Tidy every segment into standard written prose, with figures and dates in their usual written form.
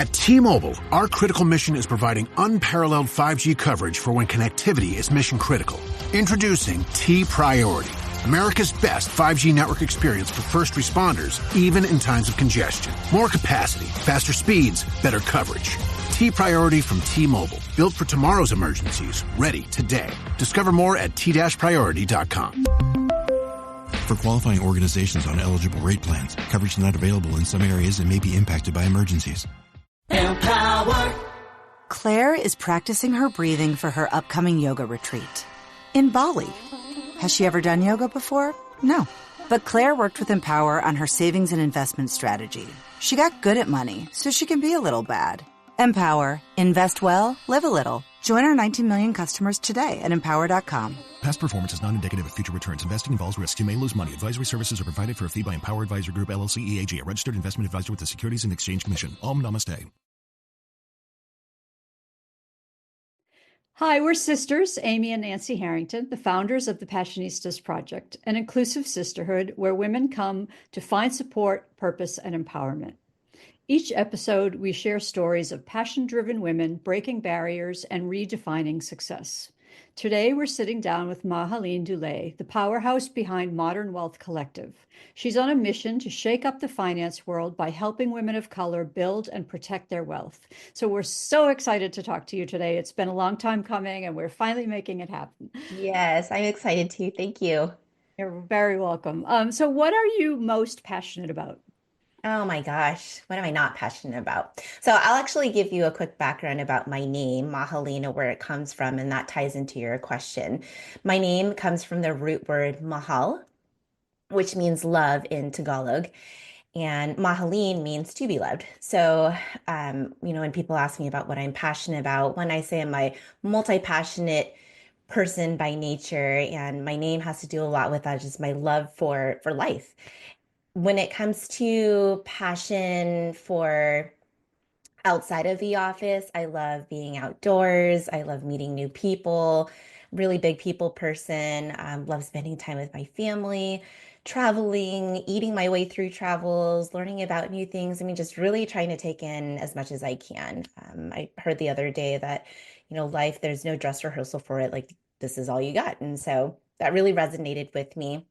At T-Mobile, our critical mission is providing unparalleled 5G coverage for when connectivity is mission critical. Introducing T-Priority, America's best 5G network experience for first responders, even in times of congestion. More capacity, faster speeds, better coverage. T-Priority from T-Mobile, built for tomorrow's emergencies, ready today. Discover more at t-priority.com. For qualifying organizations on eligible rate plans, coverage not available in some areas and may be impacted by emergencies. Empower. Claire is practicing her breathing for her upcoming yoga retreat in Bali. Has she ever done yoga before? No. But Claire worked with Empower on her savings and investment strategy. She got good at money, so she can be a little bad. Empower. Invest well, live a little. Join our 19 million customers today at empower.com. Past performance is not indicative of future returns. Investing involves risks. You may lose money. Advisory services are provided for a fee by Empower Advisor Group, LLC, EAG, a registered investment advisor with the Securities and Exchange Commission. Om Namaste. Hi, we're sisters, Amy and Nancy Harrington, the founders of the Passionistas Project, an inclusive sisterhood where women come to find support, purpose, and empowerment. Each episode, we share stories of passion-driven women breaking barriers and redefining success. Today, we're sitting down with Mahalene Dulay, the powerhouse behind Modern Wealth Collective. She's on a mission to shake up the finance world by helping women of color build and protect their wealth. So we're so excited to talk to you today. It's been a long time coming, and we're finally making it happen. Yes, I'm excited too. Thank you. You're very welcome. So what are you most passionate about? Oh my gosh, what am I not passionate about? So I'll actually give you a quick background about my name, Mahalene, where it comes from, and that ties into your question. My name comes from the root word mahal, which means love in Tagalog, and Mahalene means to be loved. So, when people ask me about what I'm passionate about, when I say I'm a multi-passionate person by nature, and my name has to do a lot with that, just my love for life. When it comes to passion for outside of the office, I love being outdoors. I love meeting new people, really big people person. Love spending time with my family, traveling, eating my way through travels, learning about new things. I mean, just really trying to take in as much as I can. I heard the other day that, life, there's no dress rehearsal for it. Like, this is all you got. And so that really resonated with me.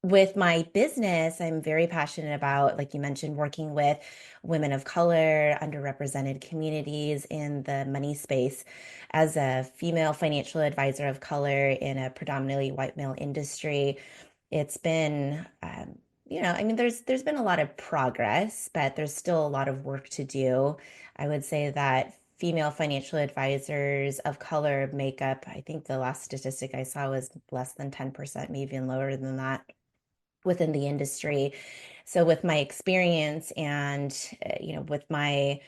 With my business, I'm very passionate about, like you mentioned, working with women of color, underrepresented communities in the money space. As a female financial advisor of color in a predominantly white male industry, it's been, there's been a lot of progress, but there's still a lot of work to do. I would say that female financial advisors of color make up, I think the last statistic I saw was less than 10%, maybe even lower than that, within the industry. So with my experience and, with my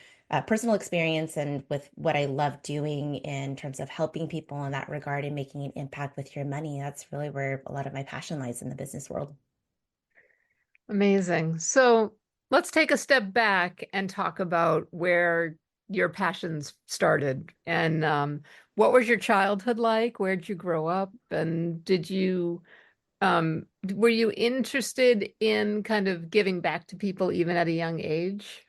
personal experience and with what I love doing in terms of helping people in that regard and making an impact with your money, that's really where a lot of my passion lies in the business world. Amazing. So let's take a step back and talk about where your passions started. And what was your childhood like? Where did you grow up? And were you interested in kind of giving back to people even at a young age?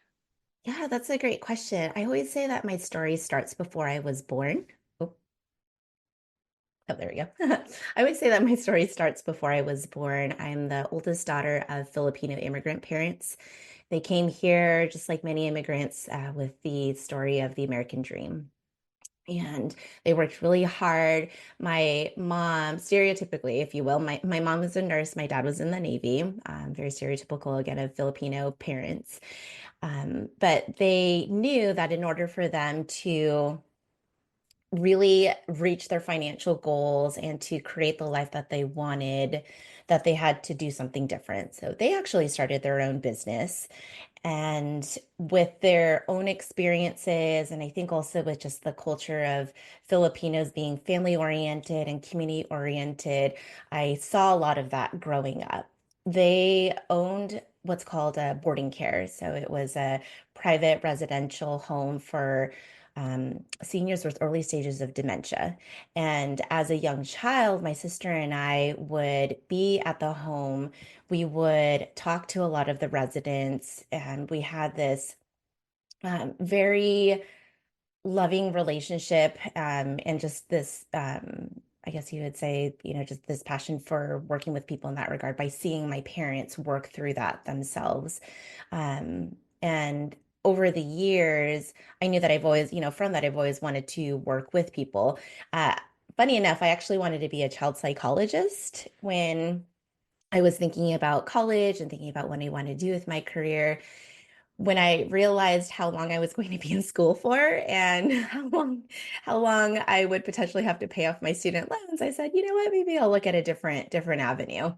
Yeah, that's a great question. I always say that my story starts before I was born. Oh, there we go. I would say that my story starts before I was born. I'm the oldest daughter of Filipino immigrant parents. They came here, just like many immigrants, with the story of the American dream. And they worked really hard. My mom, stereotypically, if you will, my mom was a nurse. My dad was in the Navy. Very stereotypical, again, of Filipino parents. But they knew that in order for them to really reach their financial goals and to create the life that they wanted, that they had to do something different. So they actually started their own business. And with their own experiences, and I think also with just the culture of Filipinos being family oriented and community oriented, I saw a lot of that growing up. They owned what's called a boarding care. So it was a private residential home for seniors with early stages of dementia. And as a young child, my sister and I would be at the home. We would talk to a lot of the residents, and we had this very loving relationship, and just this, I guess you would say, just this passion for working with people in that regard by seeing my parents work through that themselves. And over the years, I knew that from that, I've always wanted to work with people. Uh, Funny enough, I actually wanted to be a child psychologist when I was thinking about college and thinking about what I want to do with my career. When I realized how long I was going to be in school for and how long I would potentially have to pay off my student loans, I said, you know what, maybe I'll look at a different avenue.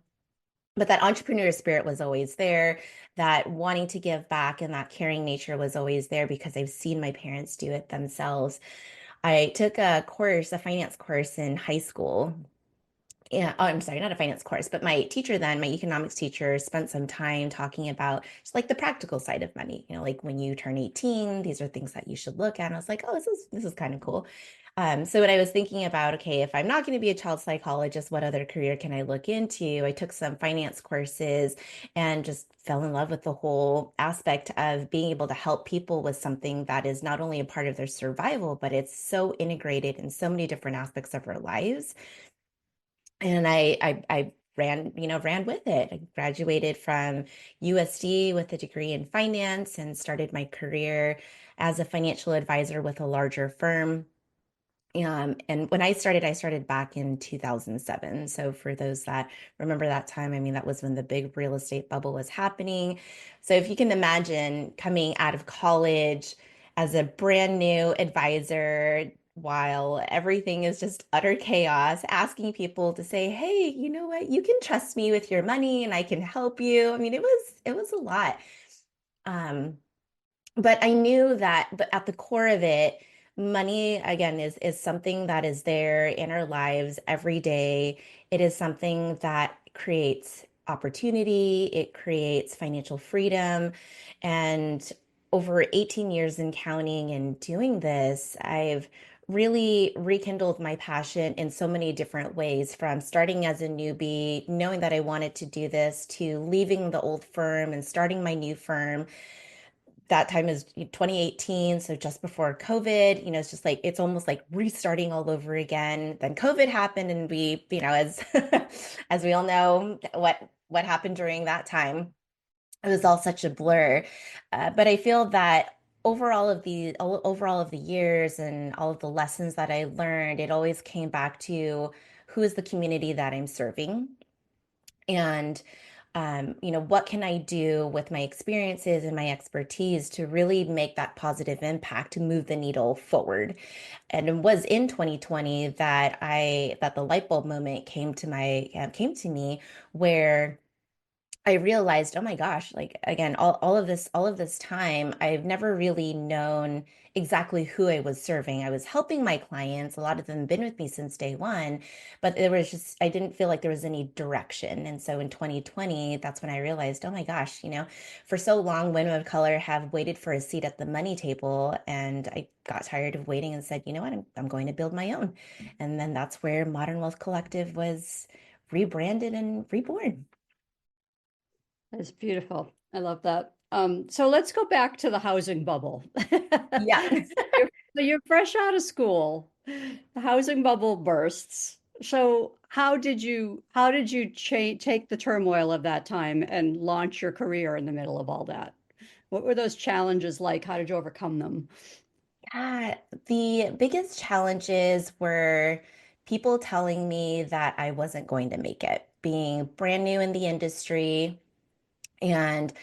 But that entrepreneur spirit was always there, that wanting to give back and that caring nature was always there because I've seen my parents do it themselves. I took a finance course in high school. Yeah, oh, I'm sorry, not a finance course, but my teacher then, my economics teacher, spent some time talking about just like the practical side of money. Like when you turn 18, these are things that you should look at. And I was like, oh, this is kind of cool. So when I was thinking about, okay, if I'm not going to be a child psychologist, what other career can I look into? I took some finance courses and just fell in love with the whole aspect of being able to help people with something that is not only a part of their survival, but it's so integrated in so many different aspects of our lives. And I ran with it. I graduated from USD with a degree in finance and started my career as a financial advisor with a larger firm. And when I started back in 2007. So for those that remember that time, I mean, that was when the big real estate bubble was happening. So if you can imagine coming out of college as a brand new advisor, while everything is just utter chaos, asking people to say, hey, you know what, you can trust me with your money and I can help you. I mean, it was a lot. Um, but I knew that at the core of it, money again is something that is there in our lives every day. It is something that creates opportunity, it creates financial freedom. And over 18 years in counting and doing this, I've really rekindled my passion in so many different ways, from starting as a newbie, knowing that I wanted to do this, to leaving the old firm and starting my new firm. That time is 2018, so just before COVID. It's just like it's almost like restarting all over again. Then COVID happened, and we, as as we all know, what happened during that time. It was all such a blur. But I feel that overall of the years and all of the lessons that I learned, it always came back to who is the community that I'm serving, and what can I do with my experiences and my expertise to really make that positive impact to move the needle forward. And it was in 2020 that the light bulb moment came to me, where I realized, oh my gosh, like again, all of this time, I've never really known exactly who I was serving. I was helping my clients. A lot of them have been with me since day one, but I didn't feel like there was any direction. And so in 2020, that's when I realized, oh my gosh, for so long, women of color have waited for a seat at the money table. And I got tired of waiting and said, you know what, I'm going to build my own. And then that's where Modern Wealth Collective was rebranded and reborn. That's beautiful. I love that. So let's go back to the housing bubble. Yeah. So you're fresh out of school. The housing bubble bursts. So how did you take the turmoil of that time and launch your career in the middle of all that? What were those challenges like? How did you overcome them? Yeah, the biggest challenges were people telling me that I wasn't going to make it, being brand new in the industry. And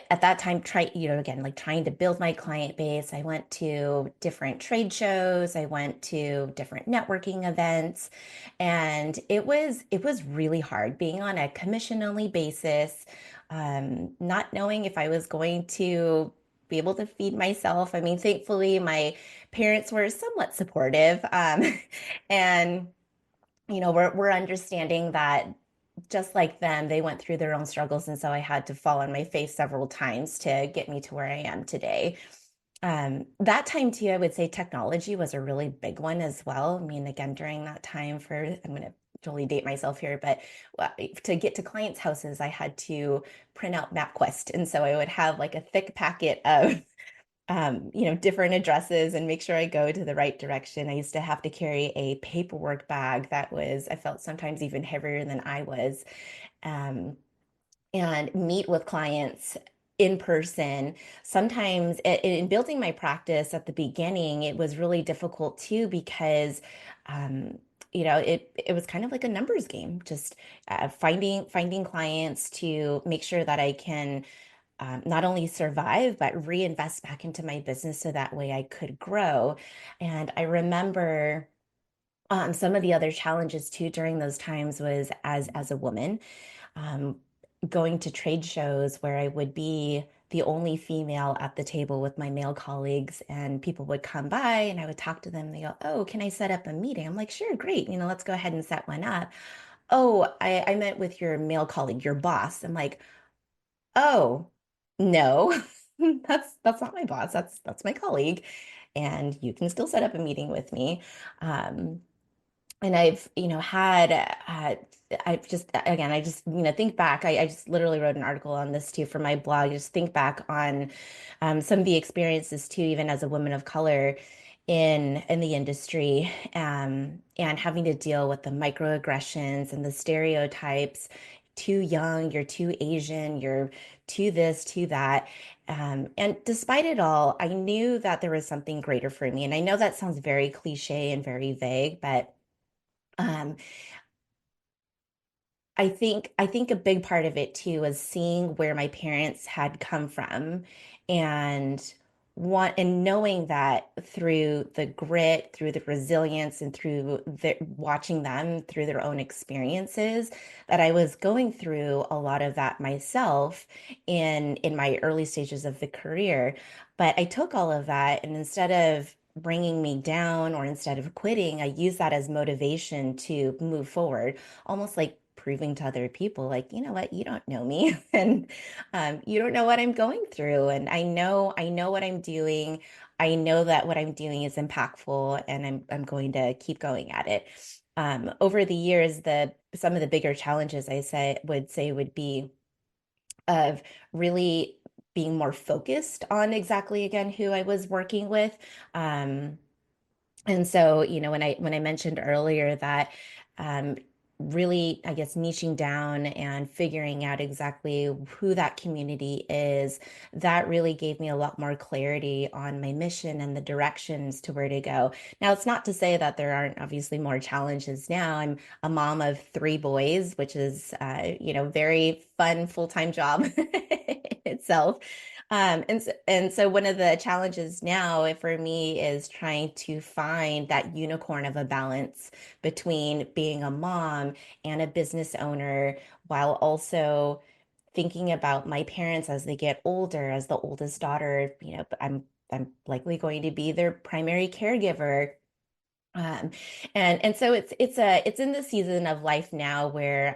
at that time, again, like trying to build my client base. I went to different trade shows, I went to different networking events, and it was really hard being on a commission only basis, not knowing if I was going to be able to feed myself. I mean, thankfully, my parents were somewhat supportive, and we're understanding that just like them, they went through their own struggles. And so I had to fall on my face several times to get me to where I am today. That time too, I would say technology was a really big one as well. I mean, again, during that time I'm going to totally date myself here, but to get to clients' houses, I had to print out MapQuest. And so I would have like a thick packet of different addresses and make sure I go to the right direction. I used to have to carry a paperwork bag that was, I felt sometimes even heavier than I was, um, and meet with clients in person. Sometimes in building my practice at the beginning, it was really difficult too because um, it was kind of like a numbers game, just finding clients to make sure that I can not only survive, but reinvest back into my business so that way I could grow. And I remember some of the other challenges too during those times was as a woman, um, going to trade shows where I would be the only female at the table with my male colleagues, and people would come by and I would talk to them. They go, "Oh, can I set up a meeting?" I'm like, "Sure, great. Let's go ahead and set one up." "Oh, I met with your male colleague, your boss." I'm like, "Oh, no, that's not my boss. That's my colleague, and you can still set up a meeting with me." Um, and I've just, again, I just, think back. I just literally wrote an article on this too for my blog. Just think back on some of the experiences too, even as a woman of color in the industry, and having to deal with the microaggressions and the stereotypes. Too young, you're too Asian, you're too this, too that. And despite it all, I knew that there was something greater for me. And I know that sounds very cliche and very vague, but um, I think a big part of it too was seeing where my parents had come from, and knowing that through the grit, through the resilience, and through watching them through their own experiences, that I was going through a lot of that myself in my early stages of the career. But I took all of that, and instead of bringing me down or instead of quitting, I used that as motivation to move forward, almost like proving to other people, like, you know what, you don't know me, and you don't know what I'm going through, and I know what I'm doing. I know that what I'm doing is impactful, and I'm going to keep going at it. Over the years, the some of the bigger challenges would be of really being more focused on exactly again who I was working with. Um, and so, when I mentioned earlier that um, really, I guess, niching down and figuring out exactly who that community is, that really gave me a lot more clarity on my mission and the directions to where to go. Now, it's not to say that there aren't obviously more challenges now. I'm a mom of three boys, which is, very fun full-time job itself. And so one of the challenges now for me is trying to find that unicorn of a balance between being a mom and a business owner, while also thinking about my parents as they get older. As the oldest daughter, I'm likely going to be their primary caregiver. Um, and so it's in the season of life now where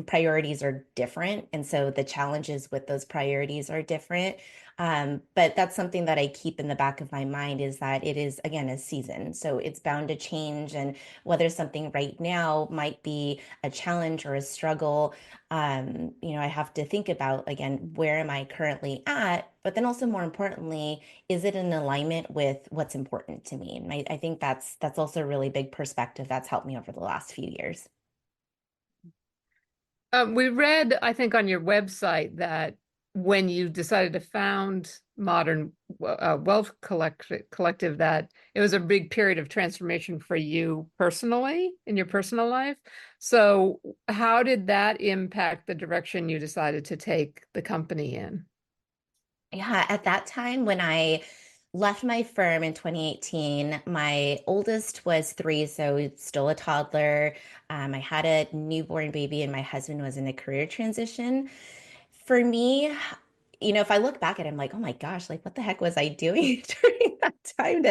priorities are different, and so the challenges with those priorities are different. But that's something that I keep in the back of my mind, is that it is again a season, so it's bound to change, and whether something right now might be a challenge or a struggle, I have to think about again, where am I currently at, but then also more importantly, is it in alignment with what's important to me? And I think that's also a really big perspective that's helped me over the last few years. We read, I think, on your website that when you decided to found Modern Wealth Collective, that it was a big period of transformation for you personally in your personal life. So how did that impact the direction you decided to take the company in? Yeah, at that time when I left my firm in 2018, my oldest was three, so still a toddler. I had a newborn baby, and my husband was in a career transition. For me, if I look back at it, I'm like, oh my gosh, like what the heck was I doing during that time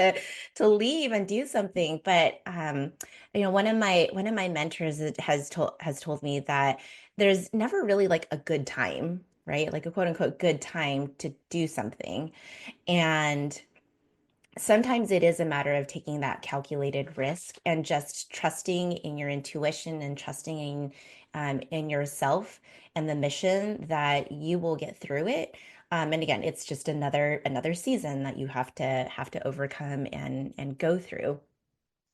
to leave and do something? But one of my mentors has told me that there's never really like a good time, right? Like a quote unquote good time to do something. And sometimes it is a matter of taking that calculated risk and just trusting in your intuition and trusting in yourself and the mission that you will get through it. And again, it's just another season that you have to overcome and go through.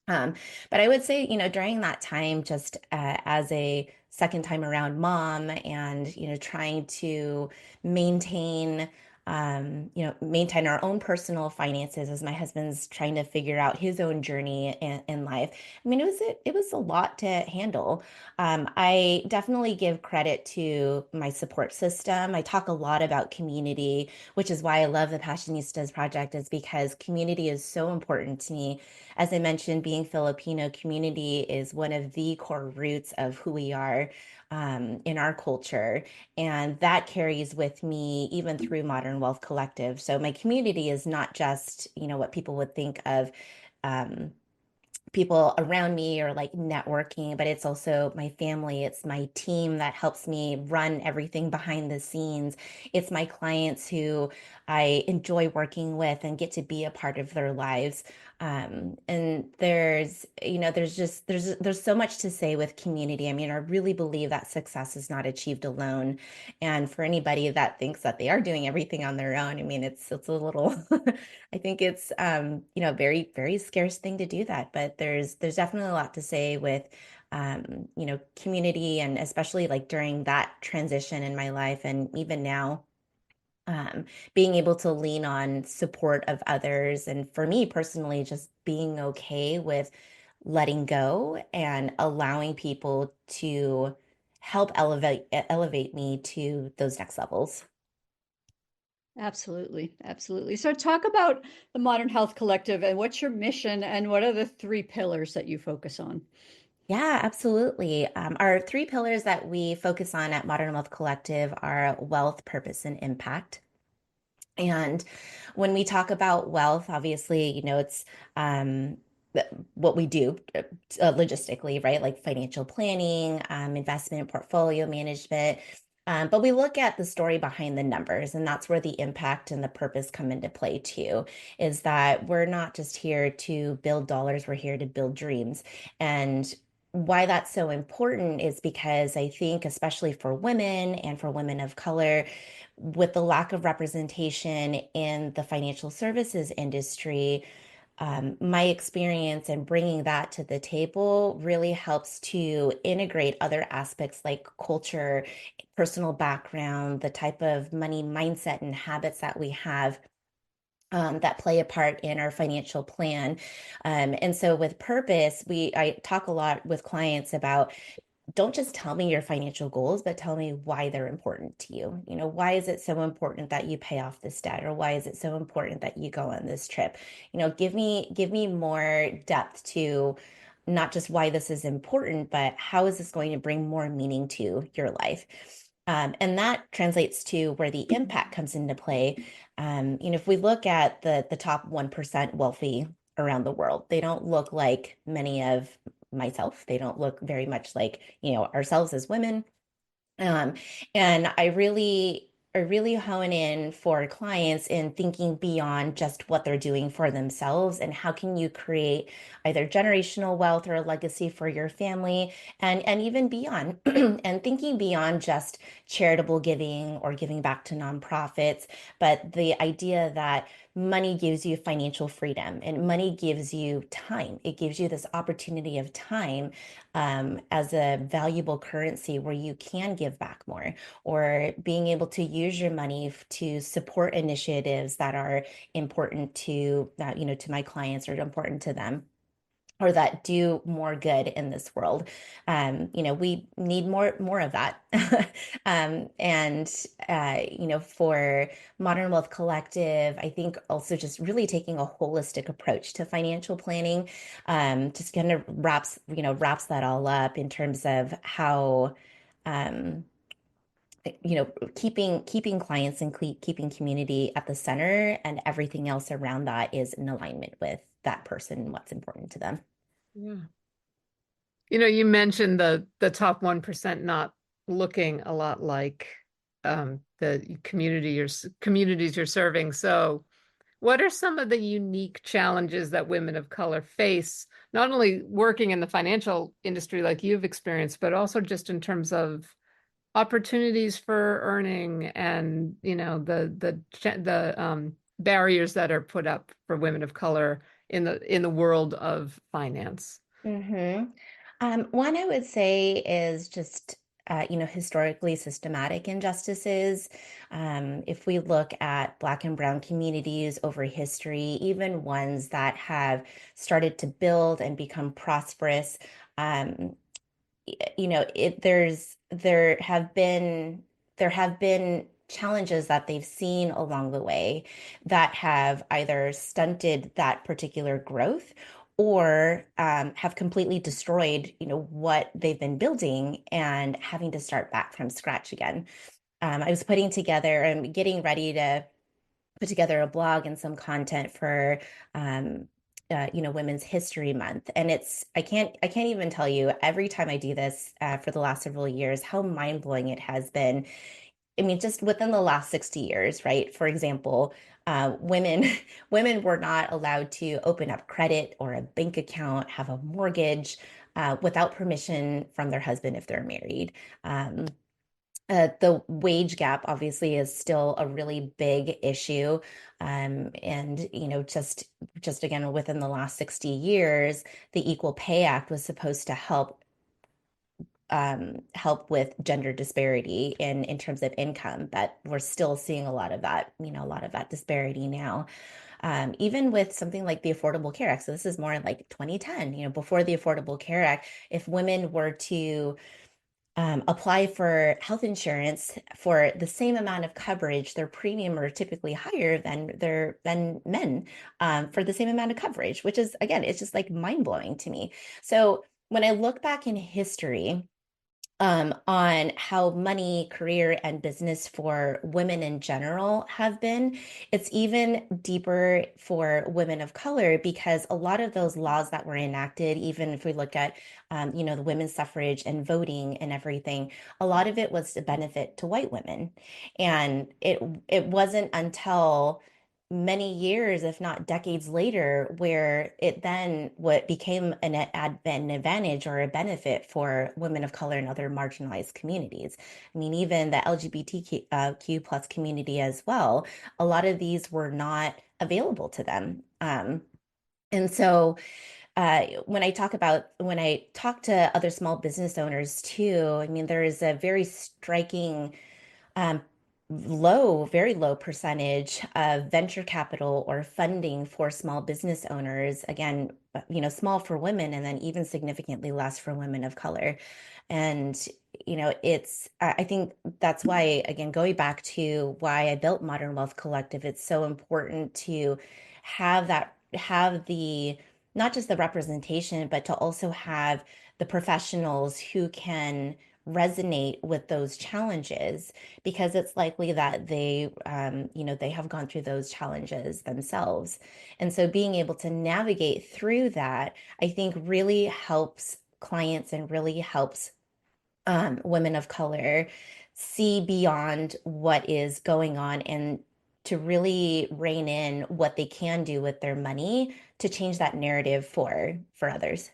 Um, but I would say, during that time, just as a second time around mom and, trying to maintain, maintain our own personal finances as my husband's trying to figure out his own journey in life. I mean, it was a lot to handle. I definitely give credit to my support system. I talk a lot about community, which is why I love the Passionistas Project, is because community is so important to me. As I mentioned, being Filipino, community is one of the core roots of who we are in our culture. And that carries with me even through Modern Wealth Collective. So my community is not just, what people would think of. Um, People around me or like networking, but it's also my family. It's my team that helps me run everything behind the scenes. It's my clients who I enjoy working with and get to be a part of their lives. And there's so much to say with community. I mean, I really believe that success is not achieved alone. And for anybody that thinks that they are doing everything on their own, I mean, it's a little, I think it's, very, very scarce thing to do that. But there's definitely a lot to say with, community, and especially like during that transition in my life and even now, um, being able to lean on support of others. And for me personally, just being okay with letting go and allowing people to help elevate me to those next levels. Absolutely. Absolutely. So talk about the Modern Health Collective and what's your mission and what are the three pillars that you focus on? Yeah, absolutely. Our three pillars that we focus on at Modern Wealth Collective are wealth, purpose, and impact. And when we talk about wealth, obviously, it's um, what we do logistically, right? Like financial planning, investment, portfolio management. But we look at the story behind the numbers, and that's where the impact and the purpose come into play too, is that we're not just here to build dollars, we're here to build dreams. And why that's so important is because I think, especially for women and for women of color, with the lack of representation in the financial services industry, my experience in bringing that to the table really helps to integrate other aspects like culture, personal background, the type of money mindset and habits that we have. That play a part in our financial plan. And so with purpose, I talk a lot with clients about, don't just tell me your financial goals, but tell me why they're important to you. Why is it so important that you pay off this debt, or why is it so important that you go on this trip? Give me more depth to not just why this is important, but how is this going to bring more meaning to your life? And that translates to where the impact comes into play. If we look at the top 1% wealthy around the world, they don't look like many of myself. They don't look very much like, ourselves as women. Um, and I really hone in for clients in thinking beyond just what they're doing for themselves, and how can you create either generational wealth or a legacy for your family, and even beyond, and thinking beyond just charitable giving or giving back to nonprofits, but the idea that money gives you financial freedom and money gives you time. It gives you this opportunity of time, as a valuable currency where you can give back more, or being able to use your money to support initiatives that are important to that, to my clients, or important to them, or that do more good in this world. We need more of that. And for Modern Wealth Collective, I think also just really taking a holistic approach to financial planning, just kind of wraps that all up in terms of how, um, keeping clients and keeping community at the center, and everything else around that is in alignment with that person and what's important to them. Yeah. You mentioned the top 1% not looking a lot like the communities you're serving. So what are some of the unique challenges that women of color face, not only working in the financial industry like you've experienced, but also just in terms of opportunities for earning and, the barriers that are put up for women of color in the world of finance? Mm-hmm. One I would say is just, historically systematic injustices. If we look at Black and Brown communities over history, even ones that have started to build and become prosperous, um, there have been challenges that they've seen along the way that have either stunted that particular growth or have completely destroyed, what they've been building and having to start back from scratch again. I was putting together and getting ready to put together a blog and some content for Women's History Month, and I can't even tell you every time I do this for the last several years how mind blowing it has been. I mean, just within the last 60 years, right? For example, women women were not allowed to open up credit or a bank account, have a mortgage without permission from their husband if they're married. Um, the wage gap obviously is still a really big issue. And just again, within the last 60 years, the Equal Pay Act was supposed to help with gender disparity in terms of income, but we're still seeing a lot of that, a lot of that disparity now. Even with something like the Affordable Care Act. So this is more in like 2010, before the Affordable Care Act, if women were to apply for health insurance for the same amount of coverage, their premium are typically higher than men for the same amount of coverage, which is, again, it's just like mind blowing to me. So when I look back in history, on how money, career, and business for women in general have been. It's even deeper for women of color because a lot of those laws that were enacted, even if we look at, the women's suffrage and voting and everything, a lot of it was to benefit to white women, and it wasn't until many years, if not decades later, where it then what became an advantage or a benefit for women of color and other marginalized communities. I mean, even the LGBTQ plus community as well, a lot of these were not available to them. And so when I talk to other small business owners too, I mean, there is a very striking um, very low percentage of venture capital or funding for small business owners. Again, small for women and then even significantly less for women of color. And, I think that's why, again, going back to why I built Modern Wealth Collective, it's so important to have the, not just the representation, but to also have the professionals who can resonate with those challenges because it's likely that they have gone through those challenges themselves. And so being able to navigate through that, I think really helps clients and really helps women of color see beyond what is going on and to really rein in what they can do with their money to change that narrative for others.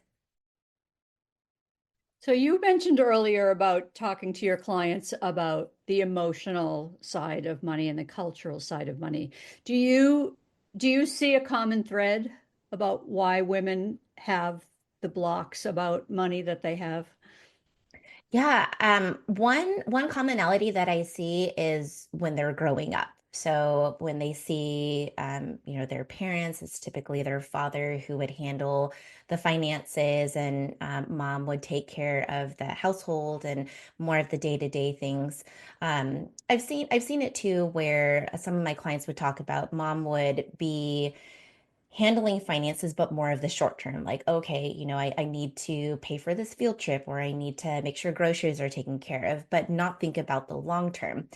So you mentioned earlier about talking to your clients about the emotional side of money and the cultural side of money. Do you see a common thread about why women have the blocks about money that they have? Yeah, one commonality that I see is when they're growing up. So when they see, their parents, it's typically their father who would handle the finances, and mom would take care of the household and more of the day-to-day things. I've seen it too, where some of my clients would talk about mom would be handling finances, but more of the short term, like, okay, I need to pay for this field trip or I need to make sure groceries are taken care of, but not think about the long term.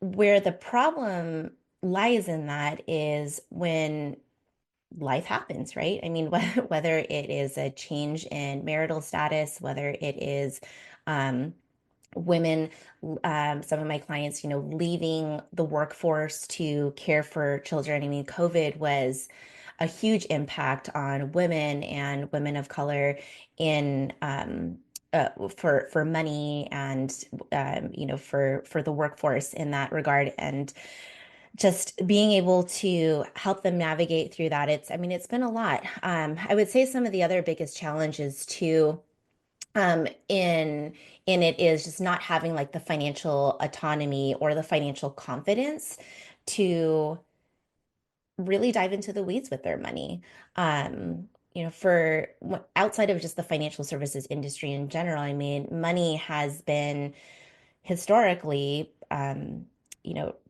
Where the problem lies in that is when life happens, right? I mean, whether it is a change in marital status, whether it is um, women, some of my clients, leaving the workforce to care for children. I mean, COVID was a huge impact on women and women of color in for money and for the workforce in that regard, and just being able to help them navigate through that. It's been a lot. I would say some of the other biggest challenges too, in it is just not having like the financial autonomy or the financial confidence to really dive into the weeds with their money. For outside of just the financial services industry in general, money has been historically,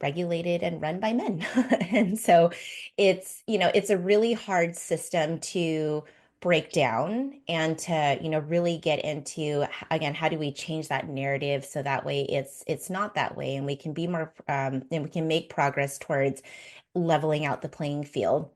regulated and run by men. And so it's a really hard system to break down and to, really get into, again, how do we change that narrative so that way it's not that way, and we can be more, and we can make progress towards leveling out the playing field.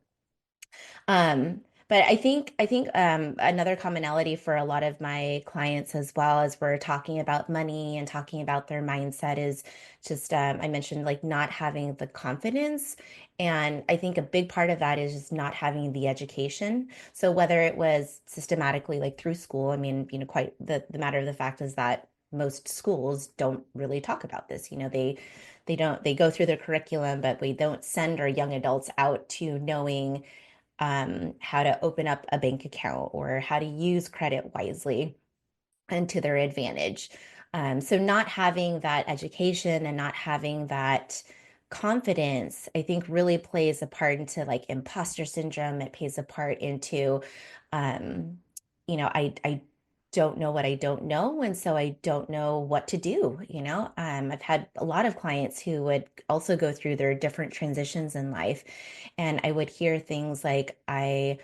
But I think another commonality for a lot of my clients, as well as we're talking about money and talking about their mindset, is just I mentioned like not having the confidence, and I think a big part of that is just not having the education. So whether it was systematically like through school, quite the matter of the fact is that most schools don't really talk about this. They go through their curriculum, but we don't send our young adults out to knowing how to open up a bank account or how to use credit wisely and to their advantage. So not having that education and not having that confidence, I think really plays a part into like imposter syndrome. It plays a part into, I don't know what I don't know. And so I don't know what to do. I've had a lot of clients who would also go through their different transitions in life. And I would hear things like, my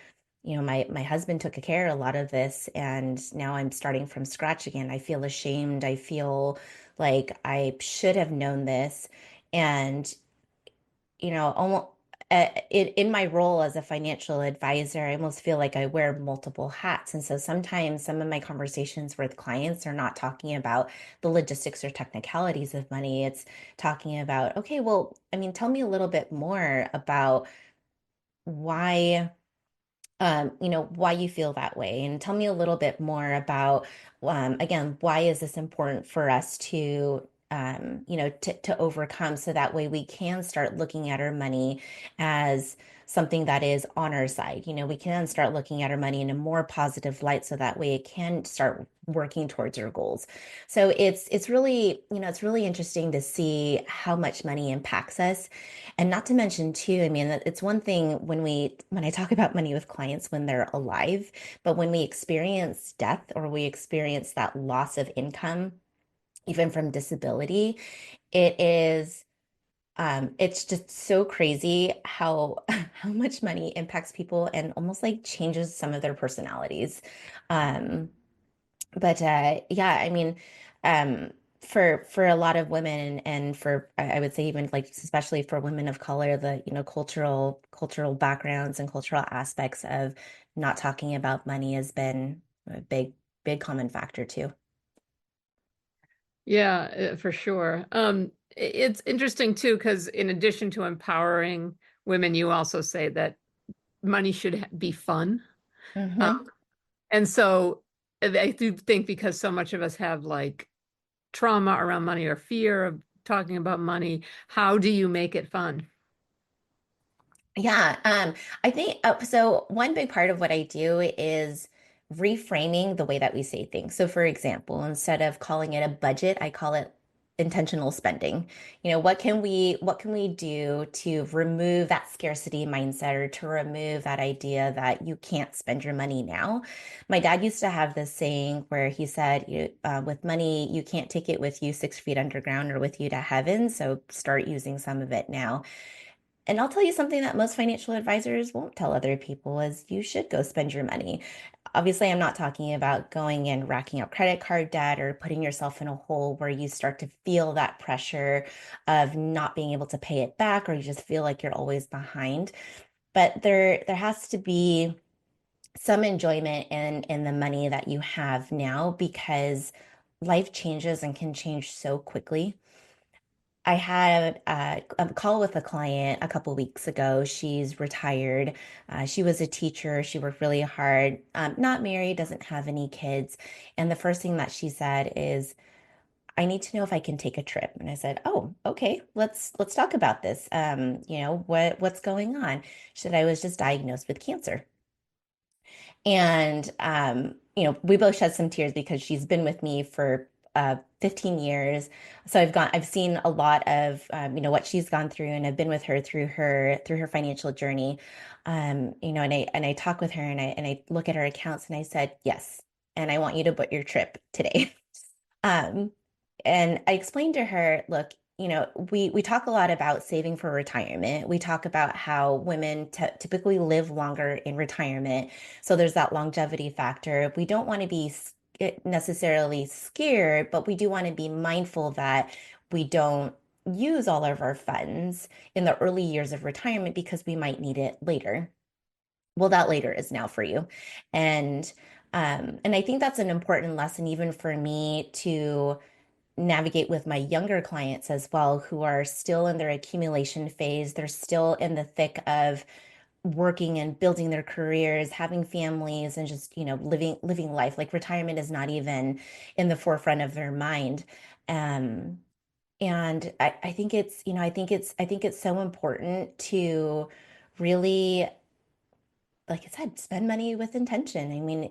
husband took care of a lot of this, and now I'm starting from scratch again. I feel ashamed. I feel like I should have known this. And, almost in my role as a financial advisor, I almost feel like I wear multiple hats. And so sometimes some of my conversations with clients are not talking about the logistics or technicalities of money. It's talking about, okay, well, tell me a little bit more about why why you feel that way, and tell me a little bit more about, again, why is this important for us to, to overcome, so that way we can start looking at our money as something that is on our side. We can start looking at our money in a more positive light, so that way it can start working towards your goals. So it's really, it's really interesting to see how much money impacts us. And not to mention too, it's one thing when I talk about money with clients when they're alive, but when we experience death or we experience that loss of income, even from disability, it is it's just so crazy how how much money impacts people and almost like changes some of their personalities. Um, but yeah, um, for a lot of women, and for I would say even like especially for women of color, the cultural backgrounds and cultural aspects of not talking about money has been a big common factor too. Yeah, for sure. It's interesting too, because in addition to empowering women, you also say that money should be fun. Hmm. And so I do think, because so much of us have like trauma around money or fear of talking about money, how do you make it fun? Yeah, I think so. One big part of what I do is reframing the way that we say things. So, for example, instead of calling it a budget, I call it intentional spending. What can we do to remove that scarcity mindset, or to remove that idea that you can't spend your money now? My dad used to have this saying where he said, with money, you can't take it with you 6 feet underground or with you to heaven. So start using some of it now. And I'll tell you something that most financial advisors won't tell other people is you should go spend your money. Obviously, I'm not talking about going and racking up credit card debt or putting yourself in a hole where you start to feel that pressure of not being able to pay it back, or you just feel like you're always behind. But there has to be some enjoyment in the money that you have now, because life changes and can change so quickly. I had a call with a client a couple weeks ago. She's retired. She was a teacher. She worked really hard. Not married, doesn't have any kids. And the first thing that she said is, "I need to know if I can take a trip." And I said, "Oh, okay. Let's talk about this. What's going on?" She said, "I was just diagnosed with cancer." And we both shed some tears because she's been with me for 15 years. So I've seen a lot of what she's gone through, and I've been with her through her financial journey. And I talk with her, and I look at her accounts, and I said, "Yes, and I want you to book your trip today." Um, and I explained to her, look, we talk a lot about saving for retirement. We talk about how women typically live longer in retirement. So there's that longevity factor. We don't want to be necessarily scared, but we do want to be mindful that we don't use all of our funds in the early years of retirement because we might need it later. Well, that later is now for you. And and I think that's an important lesson even for me to navigate with my younger clients as well, who are still in their accumulation phase. They're still in the thick of working and building their careers, having families, and just, living life. Like retirement is not even in the forefront of their mind. Um, and I think I think it's so important to really, like I said, spend money with intention. I mean,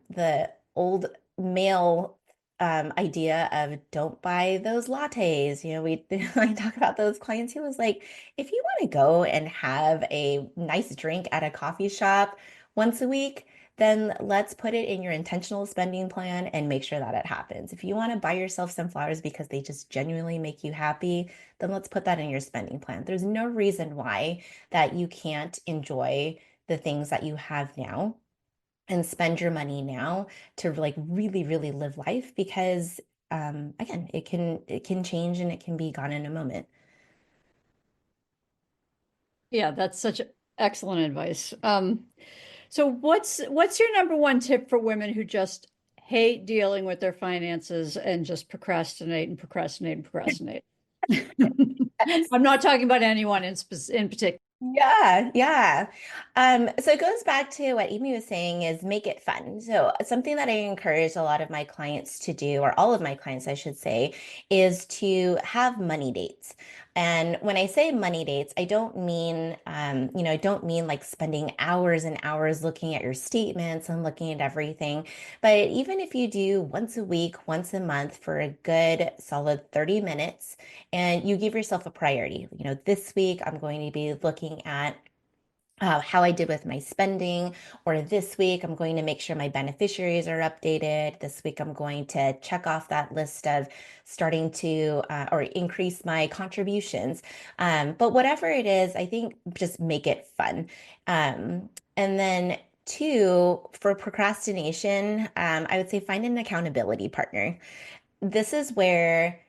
the old male idea of don't buy those lattes. We I talk about those clients who was like, if you want to go and have a nice drink at a coffee shop once a week, then let's put it in your intentional spending plan and make sure that it happens. If you want to buy yourself some flowers because they just genuinely make you happy, then let's put that in your spending plan. There's no reason why that you can't enjoy the things that you have now and spend your money now to like really, really live life because again, it can change and it can be gone in a moment. Yeah, that's such excellent advice. So what's your number one tip for women who just hate dealing with their finances and just procrastinate and procrastinate and procrastinate? I'm not talking about anyone in particular. Yeah, yeah. So it goes back to what Amy was saying is make it fun. So something that I encourage a lot of my clients to do, or all of my clients, I should say, is to have money dates. And when I say money dates, I don't mean like spending hours and hours looking at your statements and looking at everything. But even if you do once a week, once a month for a good solid 30 minutes, and you give yourself a priority. This week I'm going to be looking at how I did with my spending, or this week I'm going to make sure my beneficiaries are updated. This week I'm going to check off that list of starting to or increase my contributions. But whatever it is, I think just make it fun. And then two, for procrastination, I would say find an accountability partner. This is where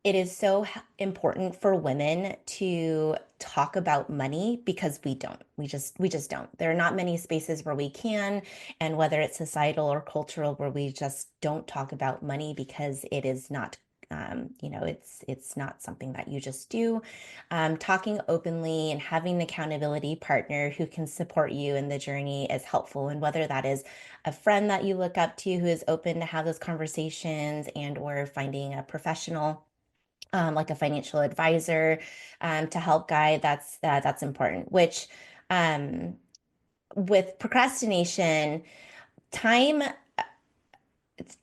it is so important for women to talk about money because we don't. We just don't. There are not many spaces where we can, and whether it's societal or cultural, where we just don't talk about money because it is not it's not something that you just do. Talking openly and having an accountability partner who can support you in the journey is helpful. And whether that is a friend that you look up to who is open to have those conversations, and or finding a professional like a financial advisor to help guide, that's important. Which um, with procrastination, time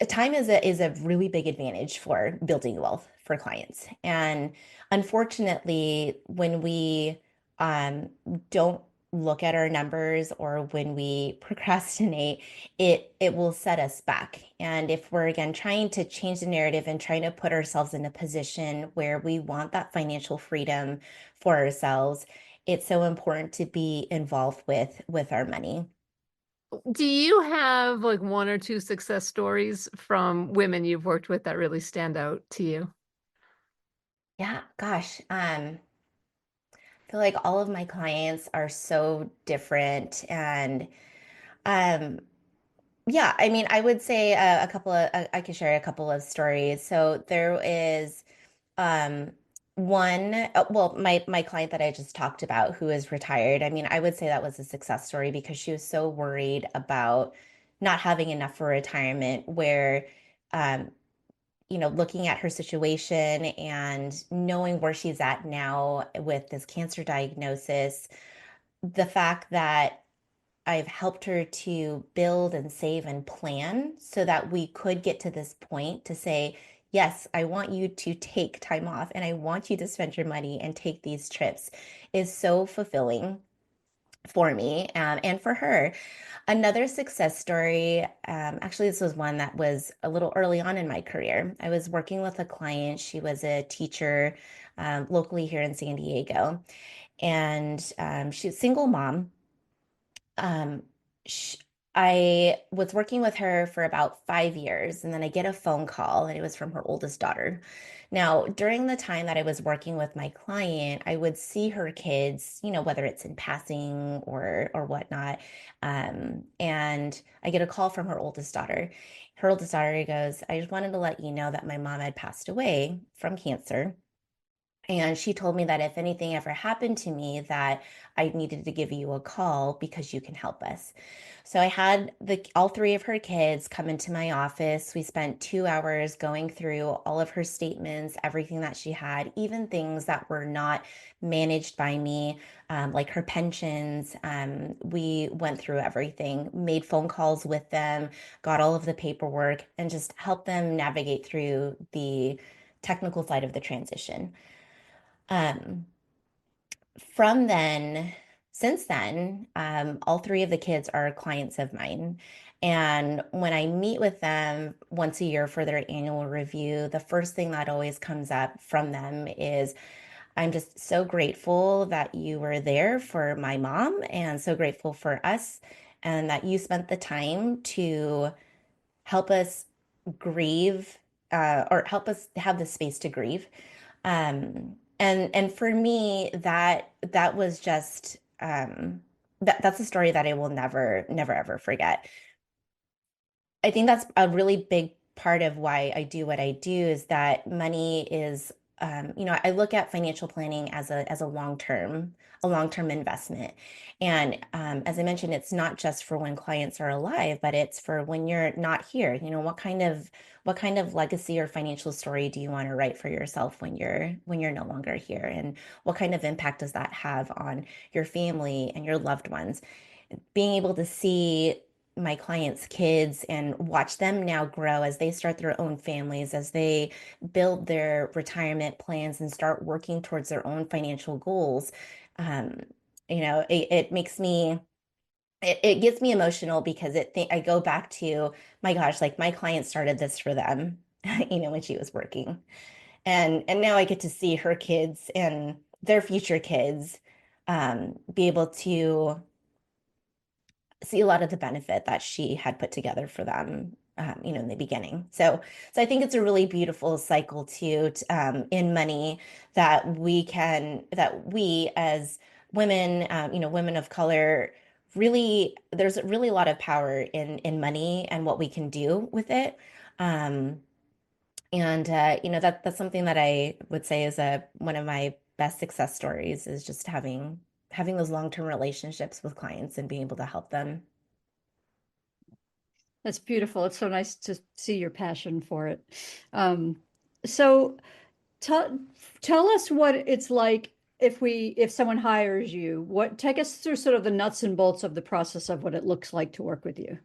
time is a really big advantage for building wealth for clients. And unfortunately, when we um, don't look at our numbers, or when we procrastinate, it will set us back. And if we're again trying to change the narrative and trying to put ourselves in a position where we want that financial freedom for ourselves, it's so important to be involved with our money. Do you have like one or two success stories from women you've worked with that really stand out to you? Yeah, gosh. I feel like all of my clients are so different, and um Yeah, I mean, I would say a couple of, I could share a couple of stories. So there is um, one, well, my client that I just talked about who is retired. I mean, I would say that was a success story because she was so worried about not having enough for retirement, where um, looking at her situation and knowing where she's at now with this cancer diagnosis, the fact that I've helped her to build and save and plan so that we could get to this point to say, yes, I want you to take time off and I want you to spend your money and take these trips is so fulfilling for me, and for her. Another success story, actually, this was one that was a little early on in my career. I was working with a client. She was a teacher locally here in San Diego, and she's a single mom. um, sh I was working with her for about 5 years, and then I get a phone call, and it was from her oldest daughter. Now, during the time that I was working with my client, I would see her kids, whether it's in passing or whatnot. And I get a call from her oldest daughter. Her oldest daughter goes, "I just wanted to let you know that my mom had passed away from cancer. And she told me that if anything ever happened to me, that I needed to give you a call because you can help us." So I had all three of her kids come into my office. We spent 2 hours going through all of her statements, everything that she had, even things that were not managed by me, like her pensions. We went through everything, made phone calls with them, got all of the paperwork, and just helped them navigate through the technical side of the transition. Um, from then, since then, all three of the kids are clients of mine. And when I meet with them once a year for their annual review, the first thing that always comes up from them is, "I'm just so grateful that you were there for my mom and so grateful for us, and that you spent the time to help us grieve, or help us have the space to grieve." And for me, that was just, that's a story that I will never ever forget. I think that's a really big part of why I do what I do, is that money is, I look at financial planning as a long-term investment. And as I mentioned, it's not just for when clients are alive, but it's for when you're not here. What kind of legacy or financial story do you want to write for yourself when you're no longer here? And what kind of impact does that have on your family and your loved ones? Being able to see my clients' kids and watch them now grow as they start their own families, as they build their retirement plans and start working towards their own financial goals. Um, it makes me, it gets me emotional because I go back to, my gosh, like my client started this for them, when she was working. And now I get to see her kids and their future kids be able to see a lot of the benefit that she had put together for them, in the beginning. So I think it's a really beautiful cycle too, in money, that we as women, women of color, really, there's really a lot of power in money and what we can do with it. Um, and that's something that I would say is one of my best success stories, is just having those long-term relationships with clients and being able to help them. That's beautiful. It's so nice to see your passion for it. Um, so tell tell us what it's like if someone hires you. Take us through sort of the nuts and bolts of the process of what it looks like to work with you.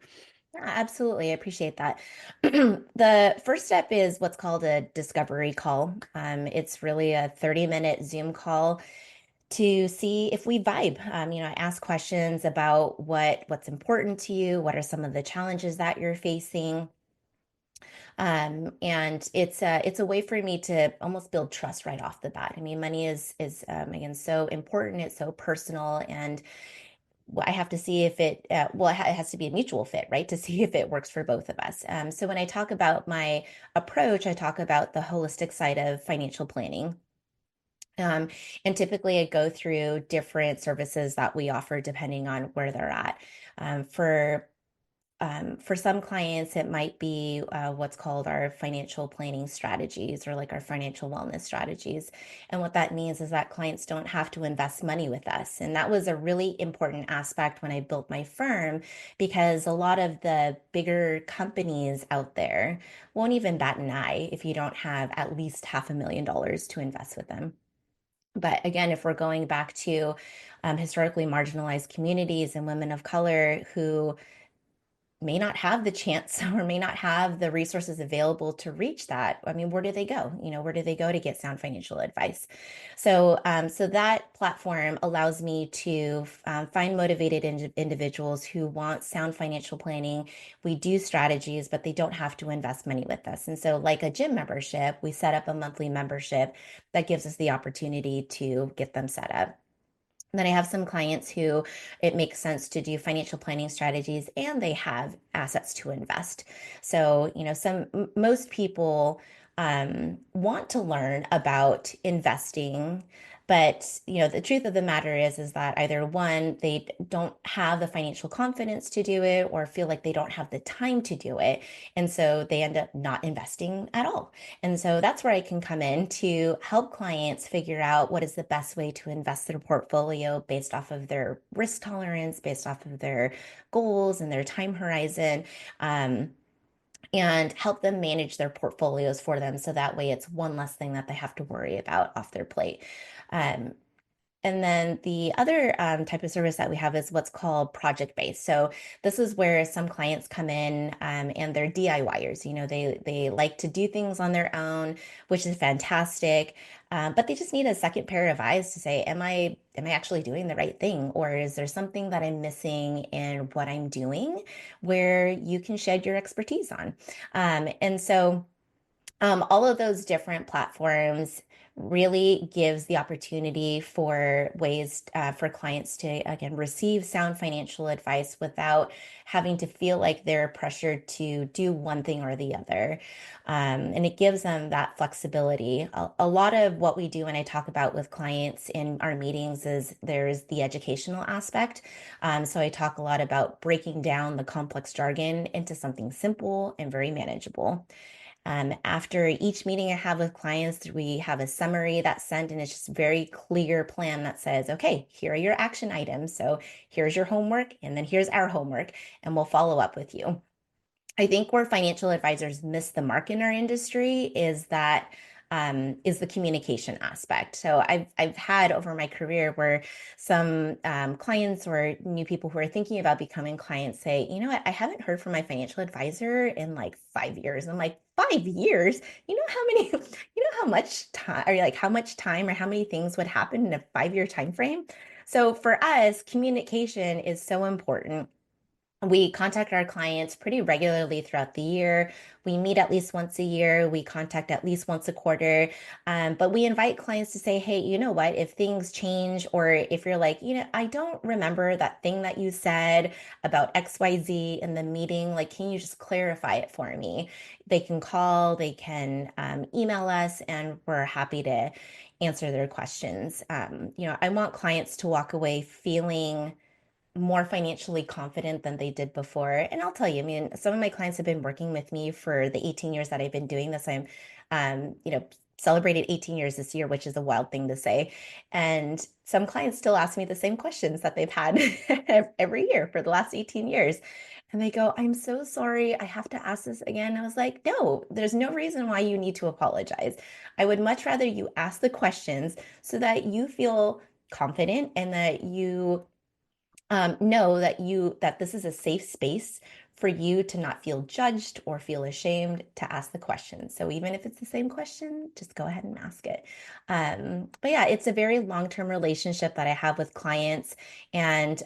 Yeah, absolutely. I appreciate that. The first step is what's called a discovery call. It's really a 30-minute Zoom call to see if we vibe. I ask questions about what's important to you, what are some of the challenges that you're facing. And it's a way for me to almost build trust right off the bat. I mean, money is again, so important. It's so personal, and I have to see if it has to be a mutual fit, right? To see if it works for both of us. So when I talk about my approach, I talk about the holistic side of financial planning. Um, and typically I go through different services that we offer depending on where they're at. For For some clients, it might be what's called our financial planning strategies or like our financial wellness strategies. And what that means is that clients don't have to invest money with us. And that was a really important aspect when I built my firm, because a lot of the bigger companies out there won't even bat an eye if you don't have at least $500,000 to invest with them. But again, if we're going back to historically marginalized communities and women of color who may not have the chance or may not have the resources available to reach that. I mean, where do they go? Where do they go to get sound financial advice? So that platform allows me to find motivated individuals who want sound financial planning. We do strategies, but they don't have to invest money with us. And so, like a gym membership, we set up a monthly membership that gives us the opportunity to get them set up. And then I have some clients who it makes sense to do financial planning strategies and they have assets to invest. So, most people want to learn about investing, but the truth of the matter is that either one, they don't have the financial confidence to do it or feel like they don't have the time to do it. And so they end up not investing at all. And so that's where I can come in to help clients figure out what is the best way to invest their portfolio based off of their risk tolerance, based off of their goals and their time horizon, and help them manage their portfolios for them. So that way it's one less thing that they have to worry about off their plate. Um, and then the other type of service that we have is what's called project-based. So this is where some clients come in and they're DIYers. They like to do things on their own, which is fantastic. But they just need a second pair of eyes to say, am I actually doing the right thing? Or is there something that I'm missing in what I'm doing where you can shed your expertise on? And so all of those different platforms really gives the opportunity for ways for clients to, again, receive sound financial advice without having to feel like they're pressured to do one thing or the other. And it gives them that flexibility. A lot of what we do when I talk about with clients in our meetings is there's the educational aspect. So I talk a lot about breaking down the complex jargon into something simple and very manageable. After each meeting I have with clients, we have a summary that's sent, and it's just a very clear plan that says, okay, here are your action items. So here's your homework, and then here's our homework, and we'll follow up with you. I think where financial advisors miss the mark in our industry is the communication aspect. So I've had over my career where some clients or new people who are thinking about becoming clients say, you know what, I haven't heard from my financial advisor in like 5 years. I'm like, 5 years? You know how much time, or like how much time or how many things would happen in a 5-year time frame? So for us, communication is so important. We contact our clients pretty regularly throughout the year. We meet at least once a year. We contact at least once a quarter. But we invite clients to say, hey, you know what? If things change, or if you're like, I don't remember that thing that you said about XYZ in the meeting, like, can you just clarify it for me? They can call, they can email us, and we're happy to answer their questions. I want clients to walk away feeling more financially confident than they did before. And I'll tell you, I mean, some of my clients have been working with me for the 18 years that I've been doing this. I'm, celebrated 18 years this year, which is a wild thing to say. And some clients still ask me the same questions that they've had every year for the last 18 years. And they go, I'm so sorry, I have to ask this again. I was like, no, there's no reason why you need to apologize. I would much rather you ask the questions so that you feel confident and that you know that this is a safe space for you to not feel judged or feel ashamed to ask the question. So even if it's the same question, just go ahead and ask it. But yeah, it's a very long-term relationship that I have with clients. And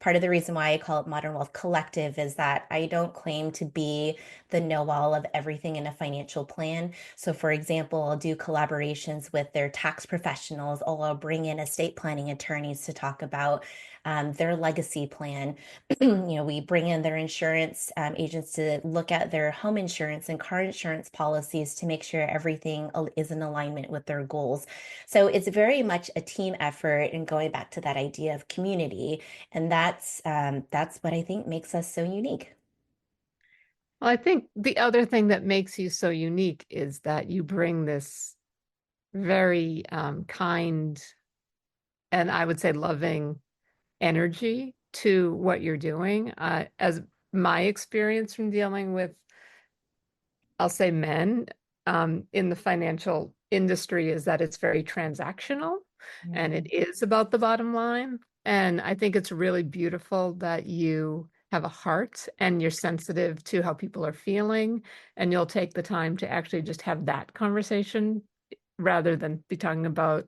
part of the reason why I call it Modern Wealth Collective is that I don't claim to be the know-all of everything in a financial plan. So for example, I'll do collaborations with their tax professionals, or I'll bring in estate planning attorneys to talk about their legacy plan. We bring in their insurance agents to look at their home insurance and car insurance policies to make sure everything is in alignment with their goals. So it's very much a team effort, and going back to that idea of community. And that's what I think makes us so unique. Well, I think the other thing that makes you so unique is that you bring this very kind and I would say loving energy to what you're doing. As my experience from dealing with, I'll say men in the financial industry is that it's very transactional and it is about the bottom line. And I think it's really beautiful that you have a heart and you're sensitive to how people are feeling, and you'll take the time to actually just have that conversation rather than be talking about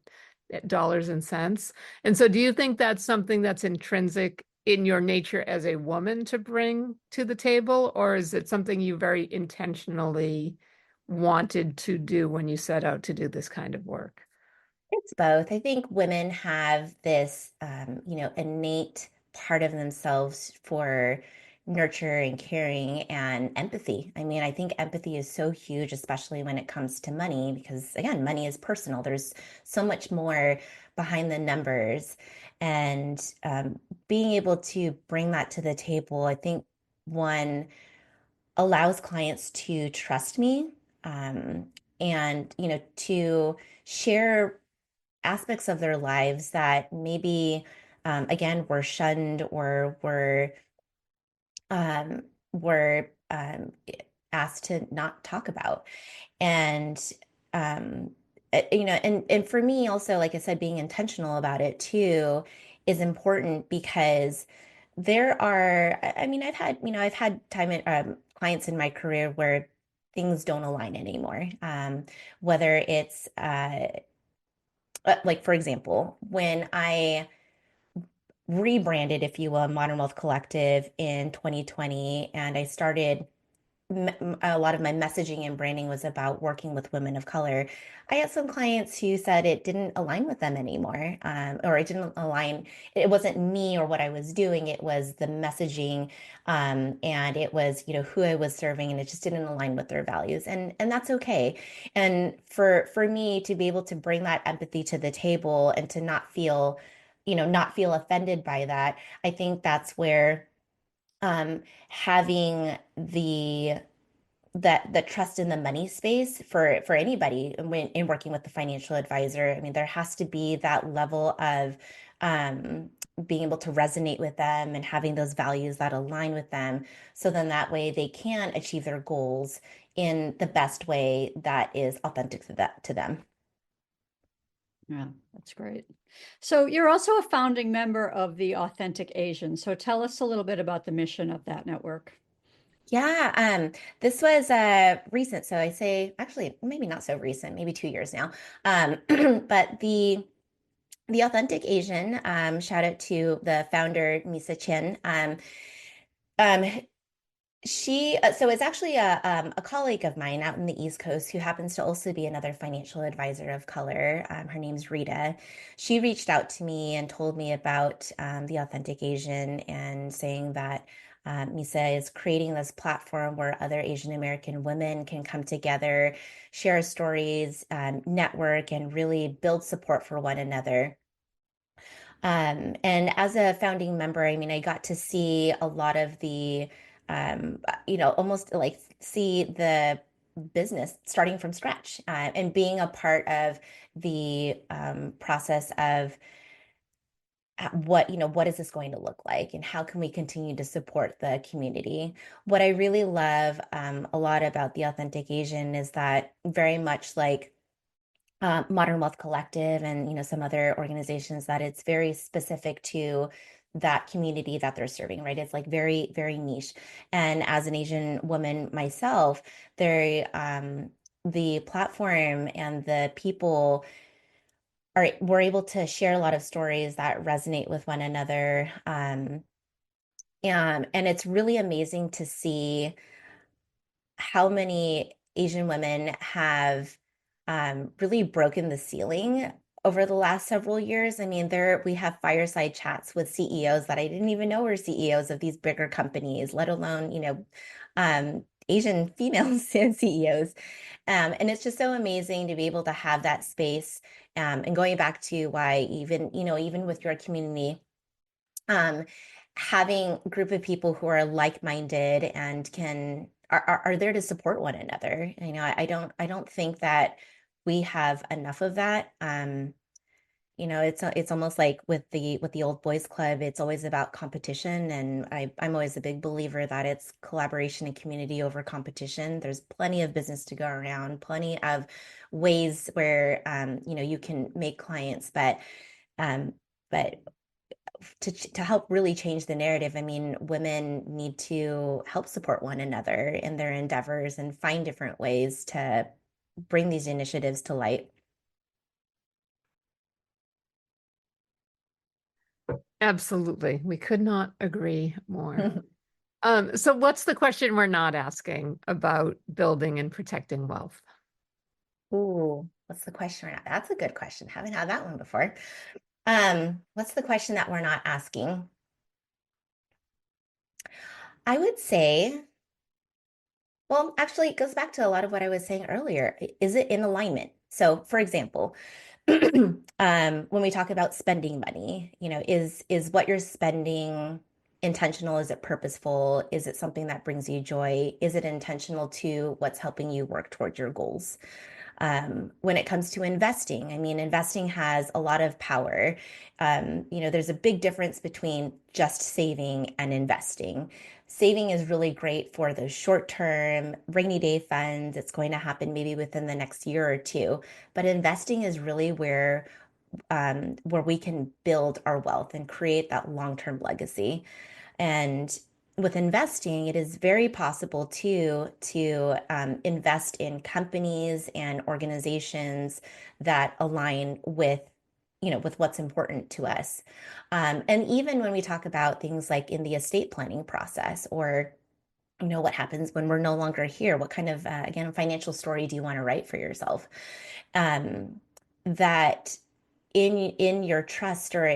dollars and cents. And so do you think that's something that's intrinsic in your nature as a woman to bring to the table, or is it something you very intentionally wanted to do when you set out to do this kind of work? It's both. I think women have this, innate part of themselves for nurture and caring and empathy. I mean, I think empathy is so huge, especially when it comes to money, because again, money is personal. There's so much more behind the numbers. And being able to bring that to the table, I think one allows clients to trust me, um, and, to share aspects of their lives that maybe again were shunned or were asked to not talk about. And and for me also, like I said, being intentional about it too is important, because there are, I mean, I've had clients in my career where things don't align anymore. Whether it's like, for example, when I rebranded, if you will, Modern Wealth Collective in 2020, and I started a lot of my messaging and branding was about working with women of color. I had some clients who said it didn't align with them anymore, or it didn't align. It wasn't me or what I was doing. It was the messaging, and it was, who I was serving, and it just didn't align with their values, and that's okay. And for me to be able to bring that empathy to the table and to not feel offended by that, I think that's where having the trust in the money space for anybody when in working with the financial advisor. I mean, there has to be that level of being able to resonate with them and having those values that align with them, so then that way they can achieve their goals in the best way that is authentic to them. Yeah, that's great. So you're also a founding member of the Authentic Asian. So tell us a little bit about the mission of that network. Yeah, this was recent. So I say actually maybe not so recent, maybe 2 years now. But the Authentic Asian, shout out to the founder, Misa Chen. Um, she so it's actually a colleague of mine out in the East Coast who happens to also be another financial advisor of color. Her name's Rita. She reached out to me and told me about the Authentic Asian, and saying that Misa is creating this platform where other Asian American women can come together, share stories, network, and really build support for one another. And as a founding member, I mean, I got to see a lot of the, almost like see the business starting from scratch, and being a part of the process of what is this going to look like, and how can we continue to support the community. What I really love a lot about the Authentic Asian is that, very much like Modern Wealth Collective and some other organizations, that it's very specific to that community that they're serving, right? It's like very, very niche. And as an Asian woman myself, the platform and the people we're able to share a lot of stories that resonate with one another. And it's really amazing to see how many Asian women have really broken the ceiling over the last several years. I mean, we have fireside chats with CEOs that I didn't even know were CEOs of these bigger companies, let alone, Asian female CEOs. And it's just so amazing to be able to have that space. And going back to why even with your community, having a group of people who are like-minded and are there to support one another. I don't think that we have enough of that. It's almost like with the old boys club, it's always about competition, and I'm always a big believer that it's collaboration and community over competition. There's plenty of business to go around, plenty of ways where you can make clients, um, but to help really change the narrative, I mean, women need to help support one another in their endeavors and find different ways to bring these initiatives to light. Absolutely. We could not agree more. So what's the question we're not asking about building and protecting wealth? Ooh, what's the question? That's a good question. Haven't had that one before. What's the question that we're not asking? I would say, well, actually, it goes back to a lot of what I was saying earlier. Is it in alignment? So, for example, when we talk about spending money, is what you're spending intentional? Is it purposeful? Is it something that brings you joy? Is it intentional to what's helping you work toward your goals? When it comes to investing, I mean, investing has a lot of power. There's a big difference between just saving and investing. Saving is really great for those short-term rainy day funds. It's going to happen maybe within the next year or two. But investing is really where we can build our wealth and create that long-term legacy. And with investing, it is very possible to invest in companies and organizations that align with what's important to us. And even when we talk about things like in the estate planning process, or what happens when we're no longer here, what kind of again financial story do you want to write for yourself? That in your trust, or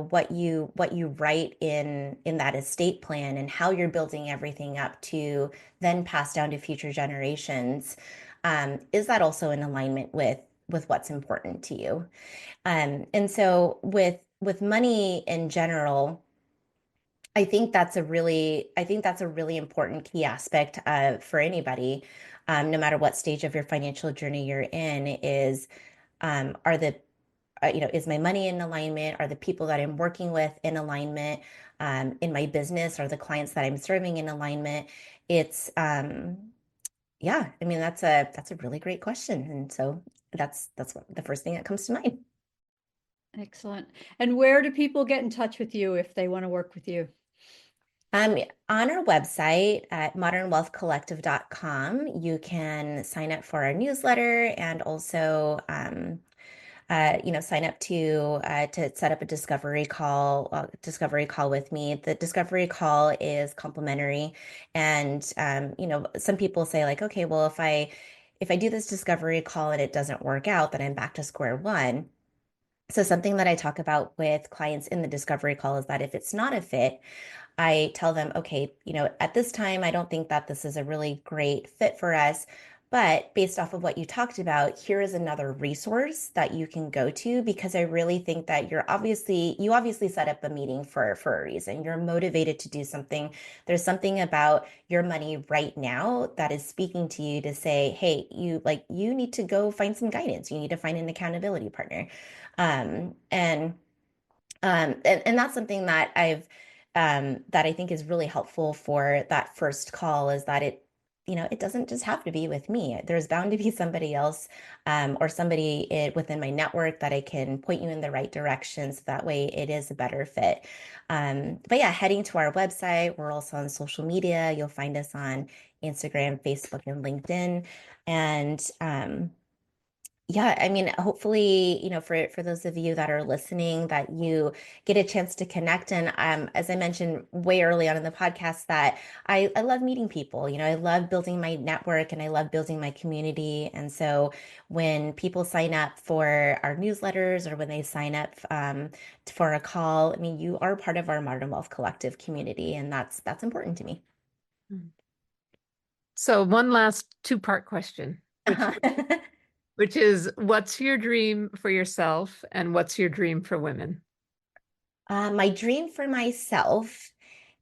what you write in that estate plan and how you're building everything up to then pass down to future generations, is that also in alignment with what's important to you? And so with money in general, I think that's a really important key aspect for anybody, no matter what stage of your financial journey you're in, is are the is my money in alignment? Are the people that I'm working with in alignment? In my business, are the clients that I'm serving in alignment? It's yeah, I mean, that's a really great question, and so that's the first thing that comes to mind. Excellent. And where do people get in touch with you if they want to work with you? On our website at modernwealthcollective.com, you can sign up for our newsletter, and also sign up to set up a discovery call with me. The discovery call is complimentary, and some people say, like, okay, well, if I do this discovery call and it doesn't work out, then I'm back to square one. So something that I talk about with clients in the discovery call is that if it's not a fit, I tell them, okay, at this time, I don't think that this is a really great fit for us. But based off of what you talked about, here is another resource that you can go to, because I really think that you obviously set up a meeting for a reason. You're motivated to do something. There's something about your money right now that is speaking to you to say, hey, you need to go find some guidance. You need to find an accountability partner. And that's something that I think is really helpful for that first call, is that it doesn't just have to be with me. There's bound to be somebody else, or somebody within my network that I can point you in the right direction, so that way it is a better fit. But yeah, heading to our website, we're also on social media. You'll find us on Instagram, Facebook, and LinkedIn. And yeah, I mean, hopefully, for those of you that are listening, that you get a chance to connect. And as I mentioned way early on in the podcast, that I love meeting people. I love building my network, and I love building my community. And so when people sign up for our newsletters, or when they sign up for a call, I mean, you are part of our Modern Wealth Collective community, and that's important to me. So one last two-part question, which is, what's your dream for yourself, and what's your dream for women? My dream for myself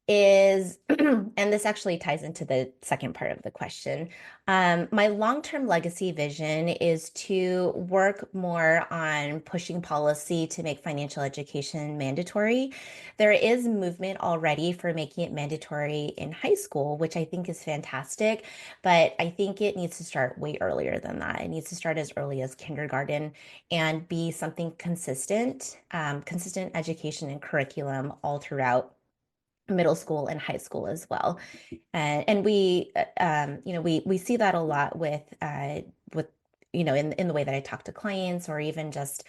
is, and this actually ties into the second part of the question. My long-term legacy vision is to work more on pushing policy to make financial education mandatory. There is movement already for making it mandatory in high school, which I think is fantastic, but I think it needs to start way earlier than that. It needs to start as early as kindergarten and be something consistent, consistent education and curriculum all throughout middle school and high school as well. And we, we see that a lot with, in the way that I talk to clients or even just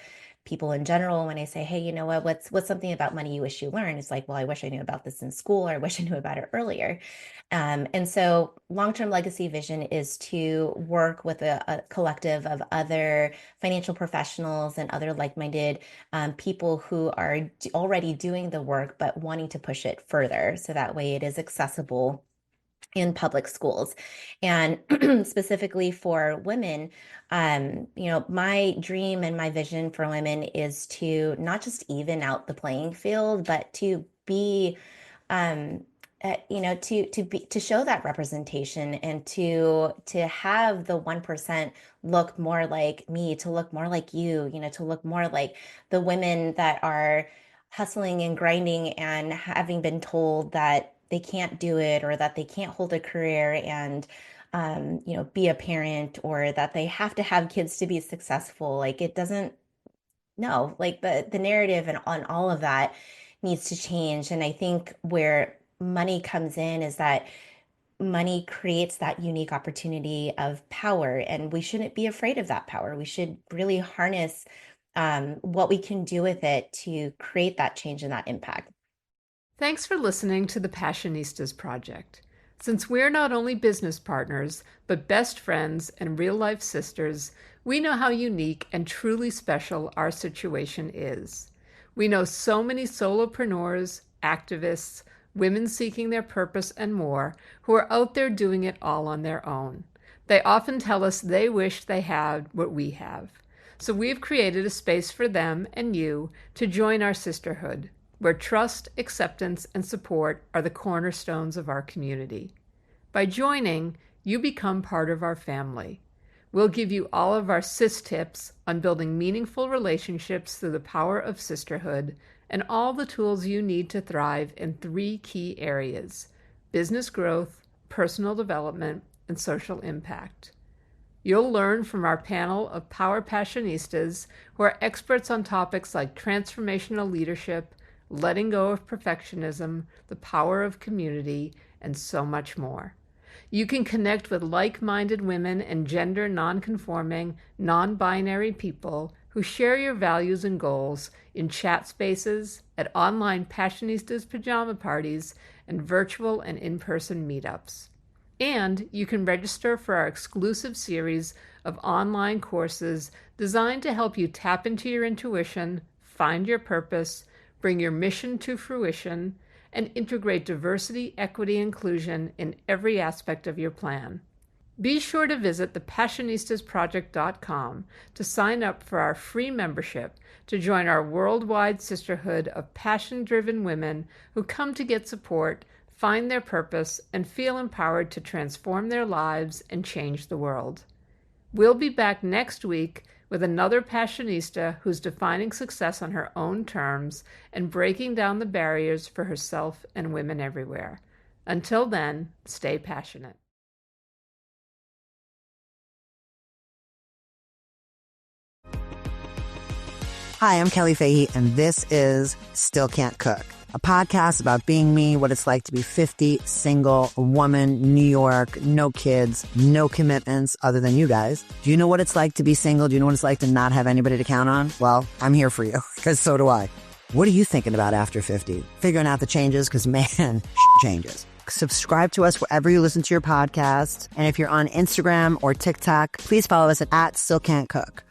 people in general. When I say, hey, you know what's something about money you wish you learned? It's like, well, I wish I knew about this in school, or I wish I knew about it earlier. And so long-term legacy vision is to work with a collective of other financial professionals and other like-minded people who are already doing the work, but wanting to push it further. So that way it is accessible in public schools. And specifically for women, my dream and my vision for women is to not just even out the playing field, but to be to show that representation and to have the 1% look more like me, to look more like you, to look more like the women that are hustling and grinding and having been told that they can't do it, or that they can't hold a career and be a parent, or that they have to have kids to be successful. Like, it doesn't, no, like the narrative and on all of that needs to change. And I think where money comes in is that money creates that unique opportunity of power, and we shouldn't be afraid of that power. We should really harness what we can do with it to create that change and that impact. Thanks for listening to the Passionistas Project. Since we're not only business partners, but best friends and real-life sisters, we know how unique and truly special our situation is. We know so many solopreneurs, activists, women seeking their purpose, and more, who are out there doing it all on their own. They often tell us they wish they had what we have. So we've created a space for them and you to join our sisterhood, where trust, acceptance, and support are the cornerstones of our community. By joining, you become part of our family. We'll give you all of our sis tips on building meaningful relationships through the power of sisterhood, and all the tools you need to thrive in 3 key areas: business growth, personal development, and social impact. You'll learn from our panel of Power Passionistas, who are experts on topics like transformational leadership, letting go of perfectionism, the power of community, and so much more. You can connect with like-minded women and gender non-conforming, non-binary people who share your values and goals in chat spaces, at online Passionistas pajama parties, and virtual and in-person meetups. And you can register for our exclusive series of online courses designed to help you tap into your intuition, find your purpose, bring your mission to fruition, and integrate diversity, equity, and inclusion in every aspect of your plan. Be sure to visit thepassionistasproject.com to sign up for our free membership to join our worldwide sisterhood of passion-driven women who come to get support, find their purpose, and feel empowered to transform their lives and change the world. We'll be back next week with another Passionista who's defining success on her own terms and breaking down the barriers for herself and women everywhere. Until then, stay passionate. Hi, I'm Kelly Fahey, and this is Still Can't Cook, a podcast about being me, what it's like to be 50, single, a woman, New York, no kids, no commitments other than you guys. Do you know what it's like to be single? Do you know what it's like to not have anybody to count on? Well, I'm here for you, because so do I. What are you thinking about after 50? Figuring out the changes? Because man, changes. Subscribe to us wherever you listen to your podcasts. And if you're on Instagram or TikTok, please follow us at Still Can't Cook.